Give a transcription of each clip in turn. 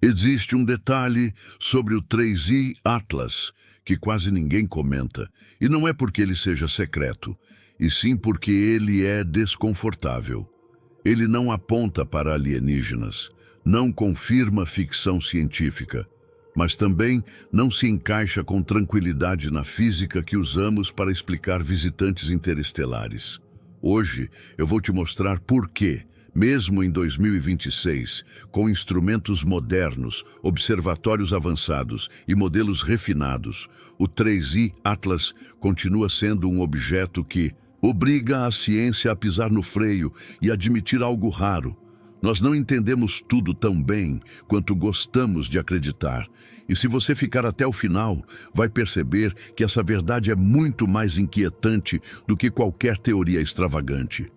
Existe um detalhe sobre o 3i Atlas que quase ninguém comenta, e não é porque ele seja secreto, e sim porque ele é desconfortável. Ele não aponta para alienígenas, não confirma ficção científica, mas também não se encaixa com tranquilidade na física que usamos para explicar visitantes interestelares. Hoje eu vou te mostrar por que, mesmo em 2026, com instrumentos modernos, observatórios avançados e modelos refinados, o 3i Atlas continua sendo um objeto que obriga a ciência a pisar no freio e admitir algo raro. Nós não entendemos tudo tão bem quanto gostamos de acreditar. E se você ficar até o final, vai perceber que essa verdade é muito mais inquietante do que qualquer teoria extravagante.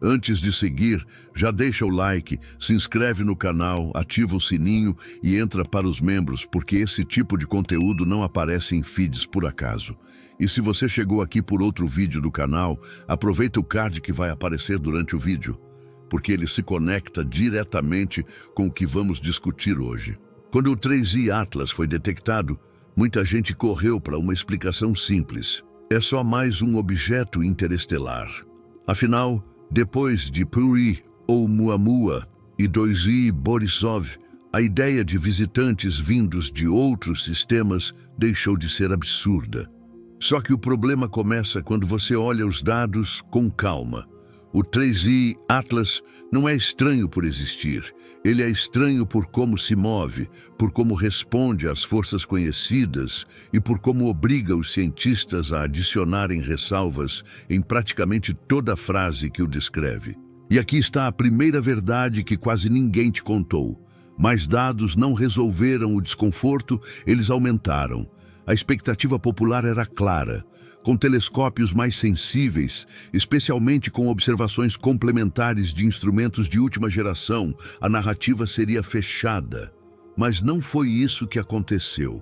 Antes de seguir, já deixa o like, se inscreve no canal, ativa o sininho e entra para os membros, porque esse tipo de conteúdo não aparece em feeds por acaso. E se você chegou aqui por outro vídeo do canal, aproveita o card que vai aparecer durante o vídeo, porque ele se conecta diretamente com o que vamos discutir hoje. Quando o 3i Atlas foi detectado, muita gente correu para uma explicação simples. É só mais um objeto interestelar. Afinal, depois de Puri ou Muamua e 2i Borisov, a ideia de visitantes vindos de outros sistemas deixou de ser absurda. Só que o problema começa quando você olha os dados com calma. O 3i Atlas não é estranho por existir. Ele é estranho por como se move, por como responde às forças conhecidas e por como obriga os cientistas a adicionarem ressalvas em praticamente toda frase que o descreve. E aqui está a primeira verdade que quase ninguém te contou. Mais dados não resolveram o desconforto, eles aumentaram. A expectativa popular era clara. Com telescópios mais sensíveis, especialmente com observações complementares de instrumentos de última geração, a narrativa seria fechada. Mas não foi isso que aconteceu.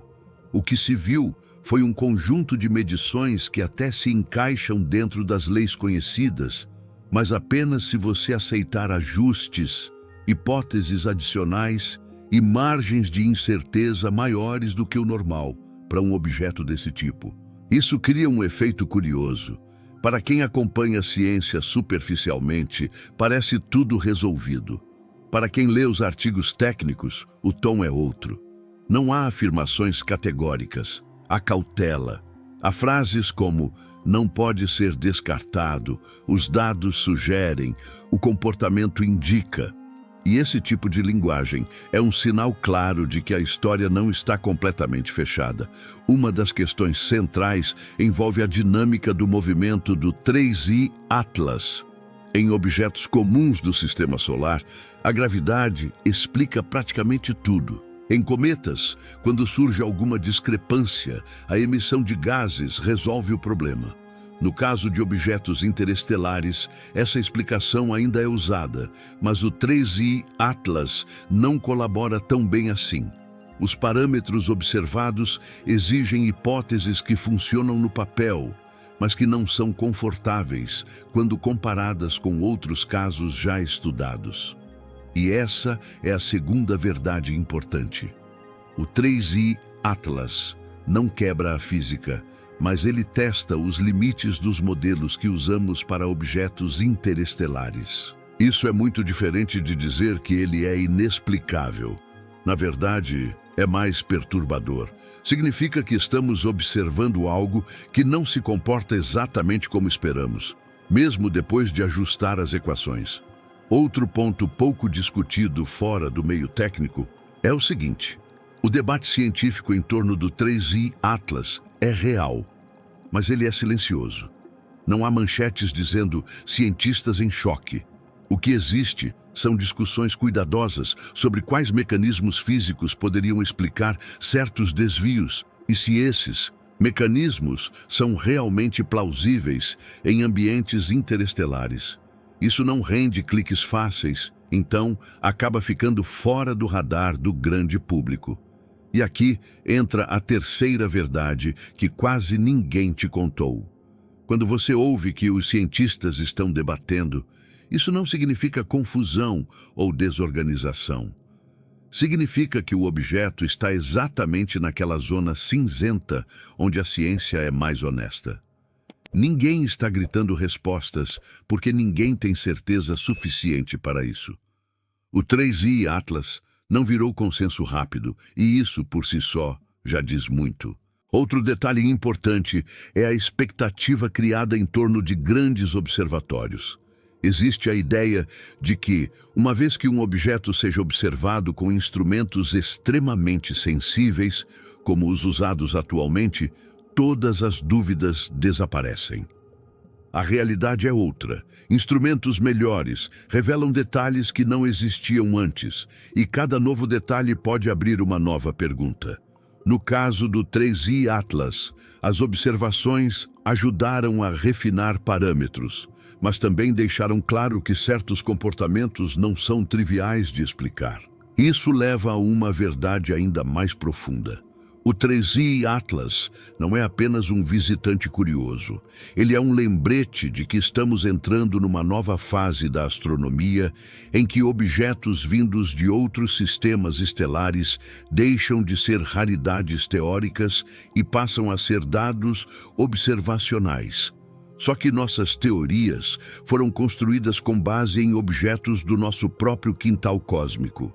O que se viu foi um conjunto de medições que até se encaixam dentro das leis conhecidas, mas apenas se você aceitar ajustes, hipóteses adicionais e margens de incerteza maiores do que o normal para um objeto desse tipo. Isso cria um efeito curioso. Para quem acompanha a ciência superficialmente, parece tudo resolvido. Para quem lê os artigos técnicos, o tom é outro. Não há afirmações categóricas, há cautela. Há frases como "não pode ser descartado", "os dados sugerem", "o comportamento indica". E esse tipo de linguagem é um sinal claro de que a história não está completamente fechada. Uma das questões centrais envolve a dinâmica do movimento do 3i Atlas. Em objetos comuns do Sistema Solar, a gravidade explica praticamente tudo. Em cometas, quando surge alguma discrepância, a emissão de gases resolve o problema. No caso de objetos interestelares, essa explicação ainda é usada, mas o 3i Atlas não colabora tão bem assim. Os parâmetros observados exigem hipóteses que funcionam no papel, mas que não são confortáveis quando comparadas com outros casos já estudados. E essa é a segunda verdade importante. O 3i Atlas não quebra a física, mas ele testa os limites dos modelos que usamos para objetos interestelares. Isso é muito diferente de dizer que ele é inexplicável. Na verdade, é mais perturbador. Significa que estamos observando algo que não se comporta exatamente como esperamos, mesmo depois de ajustar as equações. Outro ponto pouco discutido fora do meio técnico é o seguinte: o debate científico em torno do 3i Atlas é real, mas ele é silencioso. Não há manchetes dizendo "cientistas em choque". O que existe são discussões cuidadosas sobre quais mecanismos físicos poderiam explicar certos desvios e se esses mecanismos são realmente plausíveis em ambientes interestelares. Isso não rende cliques fáceis, então acaba ficando fora do radar do grande público. E aqui entra a terceira verdade que quase ninguém te contou. Quando você ouve que os cientistas estão debatendo, isso não significa confusão ou desorganização. Significa que o objeto está exatamente naquela zona cinzenta onde a ciência é mais honesta. Ninguém está gritando respostas porque ninguém tem certeza suficiente para isso. O 3I Atlas não virou consenso rápido e isso, por si só, já diz muito. Outro detalhe importante é a expectativa criada em torno de grandes observatórios. Existe a ideia de que, uma vez que um objeto seja observado com instrumentos extremamente sensíveis, como os usados atualmente, todas as dúvidas desaparecem. A realidade é outra. Instrumentos melhores revelam detalhes que não existiam antes, e cada novo detalhe pode abrir uma nova pergunta. No caso do 3I Atlas, as observações ajudaram a refinar parâmetros, mas também deixaram claro que certos comportamentos não são triviais de explicar. Isso leva a uma verdade ainda mais profunda. O 3I Atlas não é apenas um visitante curioso. Ele é um lembrete de que estamos entrando numa nova fase da astronomia em que objetos vindos de outros sistemas estelares deixam de ser raridades teóricas e passam a ser dados observacionais. Só que nossas teorias foram construídas com base em objetos do nosso próprio quintal cósmico.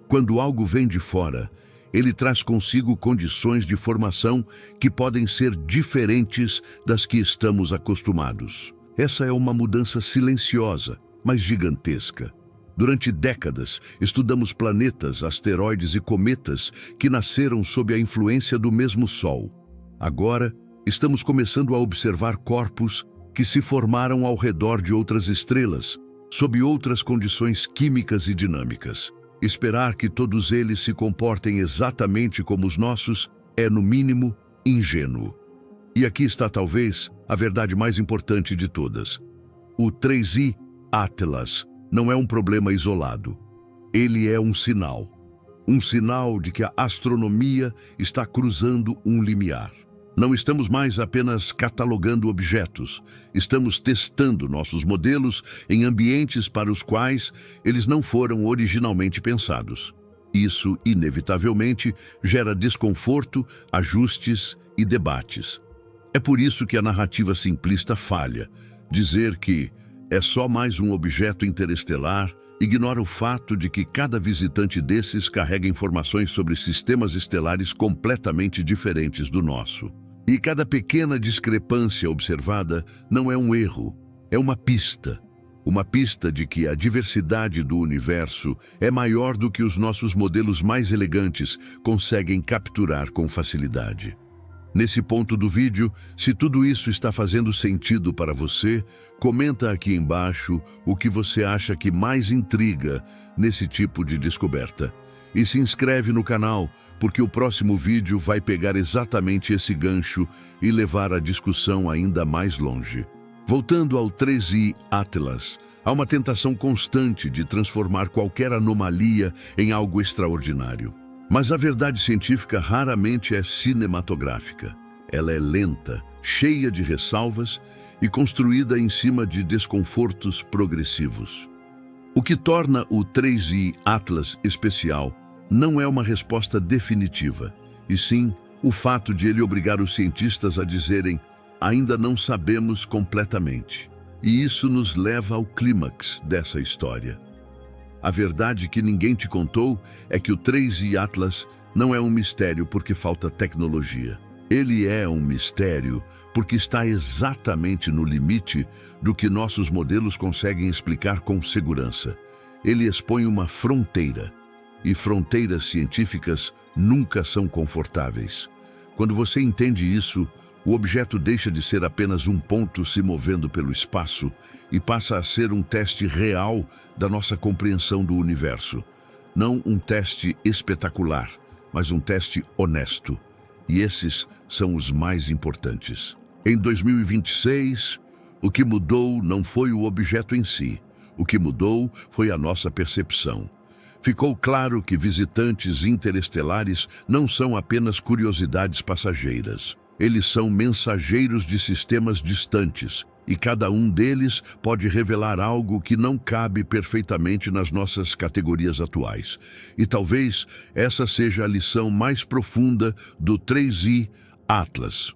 Quando algo vem de fora, ele traz consigo condições de formação que podem ser diferentes das que estamos acostumados. Essa é uma mudança silenciosa, mas gigantesca. Durante décadas, estudamos planetas, asteroides e cometas que nasceram sob a influência do mesmo Sol. Agora, estamos começando a observar corpos que se formaram ao redor de outras estrelas, sob outras condições químicas e dinâmicas. Esperar que todos eles se comportem exatamente como os nossos é, no mínimo, ingênuo. E aqui está talvez a verdade mais importante de todas. O 3I Atlas não é um problema isolado. Ele é um sinal. Um sinal de que a astronomia está cruzando um limiar. Não estamos mais apenas catalogando objetos, estamos testando nossos modelos em ambientes para os quais eles não foram originalmente pensados. Isso, inevitavelmente, gera desconforto, ajustes e debates. É por isso que a narrativa simplista falha. Dizer que é só mais um objeto interestelar ignora o fato de que cada visitante desses carrega informações sobre sistemas estelares completamente diferentes do nosso. E cada pequena discrepância observada não é um erro, é uma pista. Uma pista de que a diversidade do universo é maior do que os nossos modelos mais elegantes conseguem capturar com facilidade. Nesse ponto do vídeo, se tudo isso está fazendo sentido para você, comenta aqui embaixo o que você acha que mais intriga nesse tipo de descoberta. E se inscreve no canal, porque o próximo vídeo vai pegar exatamente esse gancho e levar a discussão ainda mais longe. Voltando ao 3I Atlas, há uma tentação constante de transformar qualquer anomalia em algo extraordinário. Mas a verdade científica raramente é cinematográfica. Ela é lenta, cheia de ressalvas e construída em cima de desconfortos progressivos. O que torna o 3I Atlas especial não é uma resposta definitiva, e sim o fato de ele obrigar os cientistas a dizerem ainda não sabemos completamente. E isso nos leva ao clímax dessa história. A verdade que ninguém te contou é que o 3I Atlas não é um mistério porque falta tecnologia. Ele é um mistério porque está exatamente no limite do que nossos modelos conseguem explicar com segurança. Ele expõe uma fronteira. E fronteiras científicas nunca são confortáveis. Quando você entende isso, o objeto deixa de ser apenas um ponto se movendo pelo espaço e passa a ser um teste real da nossa compreensão do universo. Não um teste espetacular, mas um teste honesto. E esses são os mais importantes. Em 2026, o que mudou não foi o objeto em si. O que mudou foi a nossa percepção. Ficou claro que visitantes interestelares não são apenas curiosidades passageiras. Eles são mensageiros de sistemas distantes, e cada um deles pode revelar algo que não cabe perfeitamente nas nossas categorias atuais. E talvez essa seja a lição mais profunda do 3i Atlas.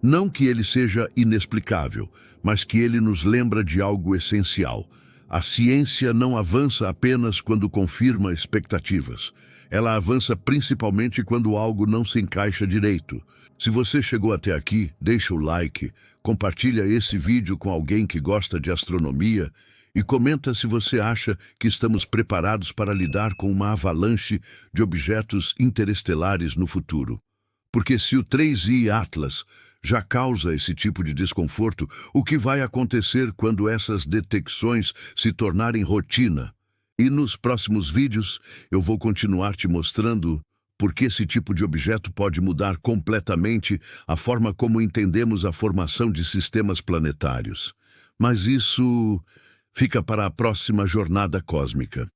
Não que ele seja inexplicável, mas que ele nos lembra de algo essencial. A ciência não avança apenas quando confirma expectativas. Ela avança principalmente quando algo não se encaixa direito. Se você chegou até aqui, deixa o like, compartilha esse vídeo com alguém que gosta de astronomia e comenta se você acha que estamos preparados para lidar com uma avalanche de objetos interestelares no futuro. Porque se o 3i Atlas já causa esse tipo de desconforto, o que vai acontecer quando essas detecções se tornarem rotina? E nos próximos vídeos eu vou continuar te mostrando por que esse tipo de objeto pode mudar completamente a forma como entendemos a formação de sistemas planetários. Mas isso fica para a próxima jornada cósmica.